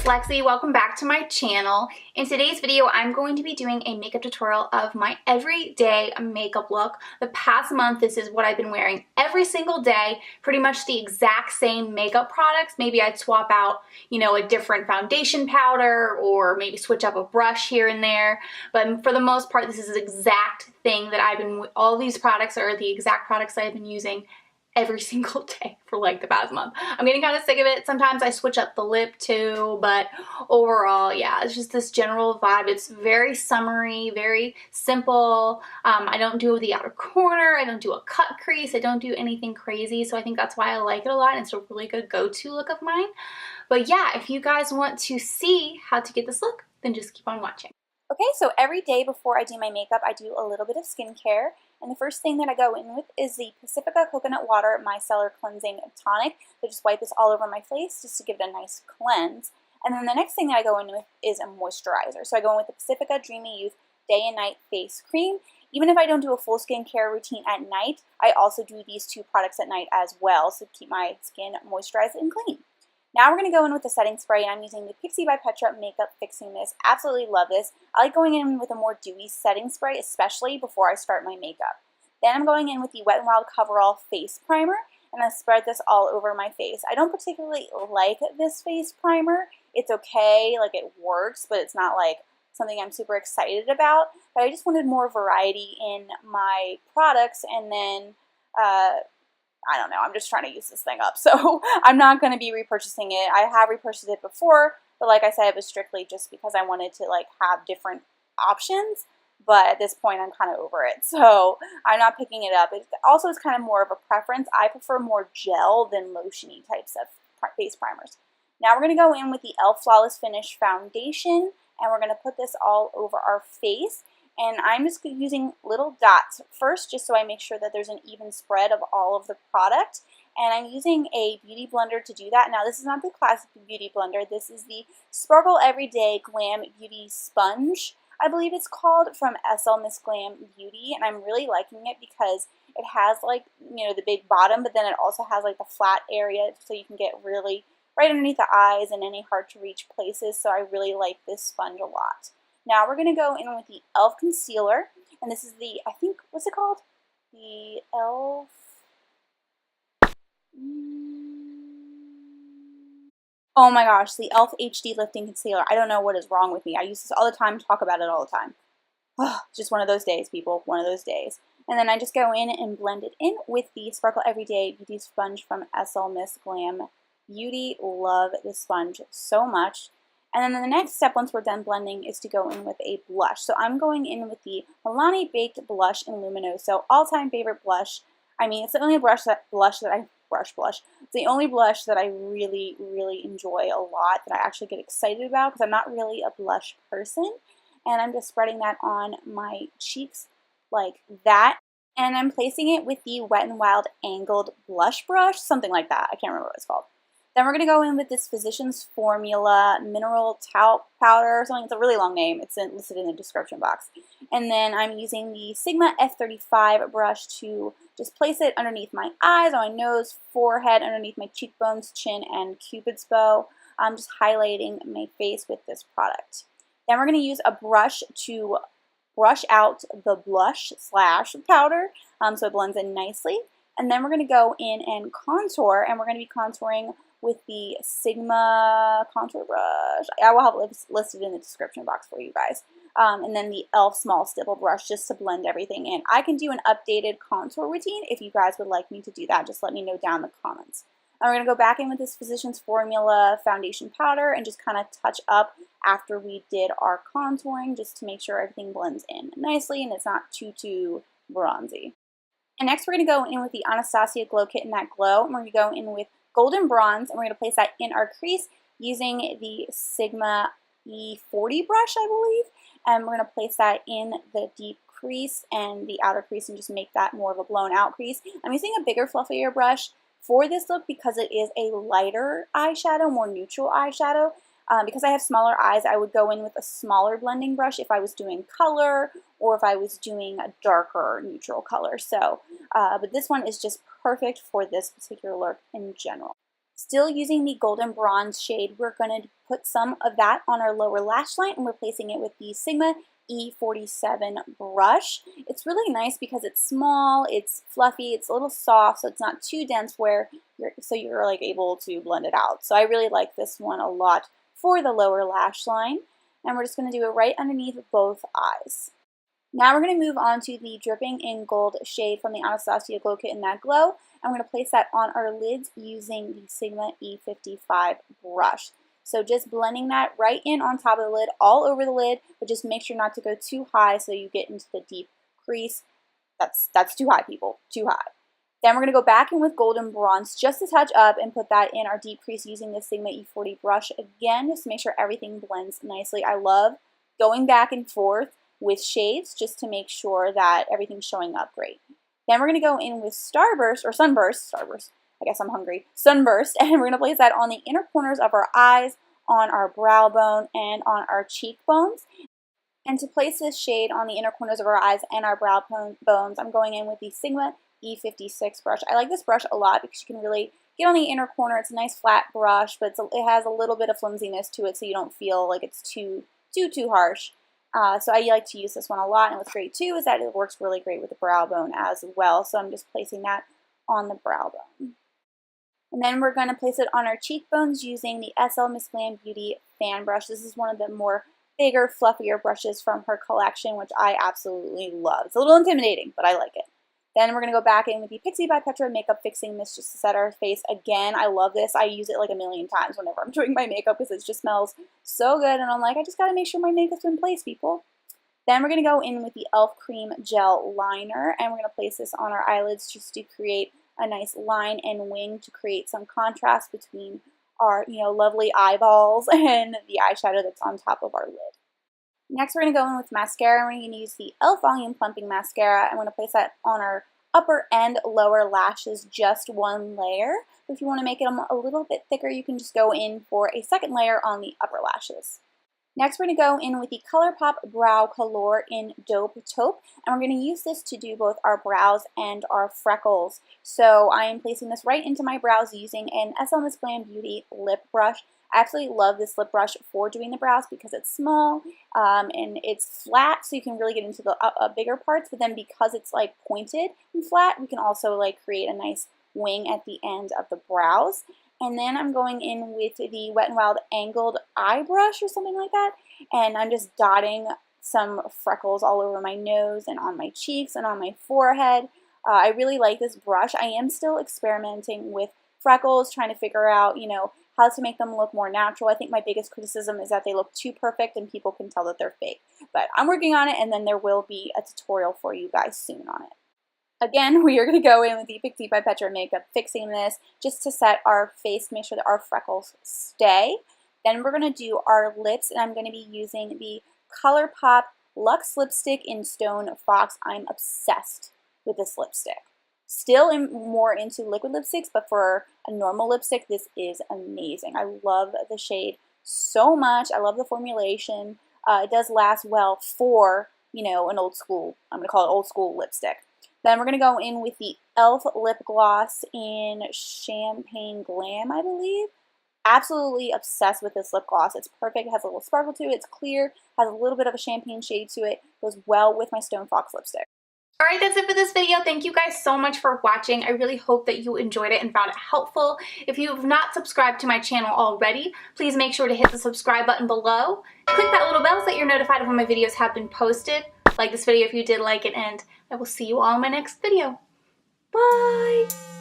it's Lexi. Welcome back to my channel. In today's video, I'm going to be doing a makeup tutorial of my everyday makeup look. The past month, this is what I've been wearing every single day, pretty much the exact same makeup products. Maybe I'd swap out, a different foundation powder or maybe switch up a brush here and there. But for the most part, this is the exact thing that all these products are the exact products I've been using every single day for like the past month. I'm getting kind of sick of it. Sometimes I switch up the lip too, but overall, yeah, it's just this general vibe. It's very summery, very simple. I don't do the outer corner. I don't do a cut crease. I don't do anything crazy. So I think that's why I like it a lot. It's a really good go-to look of mine. But yeah, if you guys want to see how to get this look, then just keep on watching. Okay, so every day before I do my makeup, I do a little bit of skincare. And the first thing that I go in with is the Pacifica Coconut Water Micellar Cleansing Tonic. So just wipe this all over my face just to give it a nice cleanse. And then the next thing that I go in with is a moisturizer. So I go in with the Pacifica Dreamy Youth Day and Night Face Cream. Even if I don't do a full skincare routine at night, I also do these two products at night as well, so to keep my skin moisturized and clean. Now we're going to go in with the setting spray, and I'm using the Pixi by Petra Makeup Fixing Mist. Absolutely love this. I like going in with a more dewy setting spray, especially before I start my makeup. Then I'm going in with the Wet n Wild Coverall Face Primer, and I spread this all over my face. I don't particularly like this face primer. It's okay, like it works, but it's not like something I'm super excited about. But I just wanted more variety in my products, and then I don't know, I'm just trying to use this thing up, so I'm not going to be repurchasing it. I have repurchased it before, but like I said, it was strictly just because I wanted to have different options, but at this point I'm kind of over it, so I'm not picking it up. It also is kind of more of a preference. I prefer more gel than lotiony types of face primers. Now we're going to go in with the e.l.f. Flawless Finish Foundation, and we're going to put this all over our face. And I'm just using little dots first, just so I make sure that there's an even spread of all of the product. And I'm using a beauty blender to do that. Now, this is not the classic beauty blender. This is the Sparkle Everyday Glam Beauty Sponge, I believe it's called, from SL Miss Glam Beauty. And I'm really liking it because it has the big bottom, but then it also has the flat area, so you can get really right underneath the eyes and any hard to reach places. So I really like this sponge a lot. Now we're going to go in with the e.l.f. Concealer, and this is the, I think, what's it called? The e.l.f. Oh my gosh, the e.l.f. HD Lifting Concealer. I don't know what is wrong with me. I use this all the time, talk about it all the time. Just one of those days, people, one of those days. And then I just go in and blend it in with the Sparkle Everyday Beauty Sponge from SL Miss Glam Beauty. Love this sponge so much. And then the next step, once we're done blending, is to go in with a blush. So I'm going in with the Milani Baked Blush in Luminoso, all-time favorite blush. I mean, it's the only blush that It's the only blush that I really, really enjoy a lot, that I actually get excited about, because I'm not really a blush person. And I'm just spreading that on my cheeks like that. And I'm placing it with the Wet n Wild Angled Blush Brush, something like that. I can't remember what it's called. Then we're going to go in with this Physicians Formula Mineral Talc Powder or something. It's a really long name. It's listed in the description box. And then I'm using the Sigma F35 brush to just place it underneath my eyes, on my nose, forehead, underneath my cheekbones, chin, and Cupid's bow. I'm just highlighting my face with this product. Then we're going to use a brush to brush out the blush / powder so it blends in nicely. And then we're going to go in and contour, and we're going to be contouring with the Sigma contour brush. I will have it listed in the description box for you guys. And then the e.l.f. Small Stipple brush just to blend everything in. I can do an updated contour routine if you guys would like me to do that. Just let me know down in the comments. And we're going to go back in with this Physicians Formula foundation powder and just kind of touch up after we did our contouring, just to make sure everything blends in nicely and it's not too bronzy. And next we're going to go in with the Anastasia Glow Kit Matte Glow, and we're going to go in with Golden Bronze, and we're going to place that in our crease using the Sigma E40 brush, I believe. And we're going to place that in the deep crease and the outer crease and just make that more of a blown out crease. I'm using a bigger, fluffier brush for this look because it is a lighter eyeshadow, more neutral eyeshadow. Because I have smaller eyes, I would go in with a smaller blending brush if I was doing color or if I was doing a darker neutral color. So, but this one is just perfect for this particular look in general. Still using the golden bronze shade, we're going to put some of that on our lower lash line and replacing it with the Sigma E47 brush. It's really nice because it's small, it's fluffy, it's a little soft, so it's not too dense where you're like able to blend it out. So I really like this one a lot for the lower lash line. And we're just going to do it right underneath both eyes. Now we're going to move on to the Dripping in Gold shade from the Anastasia Glow Kit in That Glow. And we're going to place that on our lids using the Sigma E55 brush. So just blending that right in on top of the lid, all over the lid, but just make sure not to go too high so you get into the deep crease. That's too high, people, too high. Then we're going to go back in with golden bronze just to touch up and put that in our deep crease using the Sigma E40 brush again, just to make sure everything blends nicely. I love going back and forth with shades just to make sure that everything's showing up great. Then we're going to go in with Sunburst, I guess I'm hungry, Sunburst, and we're going to place that on the inner corners of our eyes, on our brow bone, and on our cheekbones. And to place this shade on the inner corners of our eyes and our brow bones, I'm going in with the Sigma E56 brush. I like this brush a lot because you can really get on the inner corner. It's a nice flat brush, but it has a little bit of flimsiness to it so you don't feel like it's too harsh. So I like to use this one a lot, and what's great too is that it works really great with the brow bone as well. So I'm just placing that on the brow bone. And then we're going to place it on our cheekbones using the SL Miss Glam Beauty fan brush. This is one of the more bigger, fluffier brushes from her collection, which I absolutely love. It's a little intimidating, but I like it. Then we're going to go back in with the Pixie by Petra Makeup Fixing Mist just to set our face. Again, I love this. I use it like a million times whenever I'm doing my makeup because it just smells so good. And I'm like, I just got to make sure my makeup's in place, people. Then we're going to go in with the e.l.f. Cream Gel Liner. And we're going to place this on our eyelids just to create a nice line and wing to create some contrast between our, lovely eyeballs and the eyeshadow that's on top of our lid. Next, we're going to go in with mascara. We're going to use the e.l.f. Volume Plumping Mascara. I'm going to place that on our upper and lower lashes, just one layer. If you want to make it a little bit thicker, you can just go in for a second layer on the upper lashes. Next, we're going to go in with the ColourPop Brow Color in Dope Taupe, and we're going to use this to do both our brows and our freckles. So I am placing this right into my brows using an SL Miss Glam Beauty lip brush. I absolutely love this lip brush for doing the brows because it's small and it's flat, so you can really get into the bigger parts, but then because it's like pointed and flat, we can also like create a nice wing at the end of the brows. And then I'm going in with the Wet n Wild Angled Eye Brush or something like that, and I'm just dotting some freckles all over my nose and on my cheeks and on my forehead. I really like this brush. I am still experimenting with freckles, trying to figure out, how to make them look more natural. I think my biggest criticism is that they look too perfect and people can tell that they're fake. But I'm working on it, and then there will be a tutorial for you guys soon on it. Again, we are going to go in with the Pixie by Petra Makeup Fixing This just to set our face, make sure that our freckles stay. Then we're going to do our lips, and I'm going to be using the ColourPop Luxe Lipstick in Stone Fox. I'm obsessed with this lipstick. Still more into liquid lipsticks, but for a normal lipstick, this is amazing. I love the shade so much. I love the formulation. It does last well for, an old school, I'm going to call it old school lipstick. Then we're going to go in with the e.l.f. Lip Gloss in Champagne Glam, I believe. Absolutely obsessed with this lip gloss. It's perfect. It has a little sparkle to it. It's clear. Has a little bit of a champagne shade to it. Goes well with my Stone Fox lipstick. Alright, that's it for this video. Thank you guys so much for watching. I really hope that you enjoyed it and found it helpful. If you have not subscribed to my channel already, please make sure to hit the subscribe button below. Click that little bell so that you're notified of when my videos have been posted. Like this video if you did like it, and I will see you all in my next video. Bye!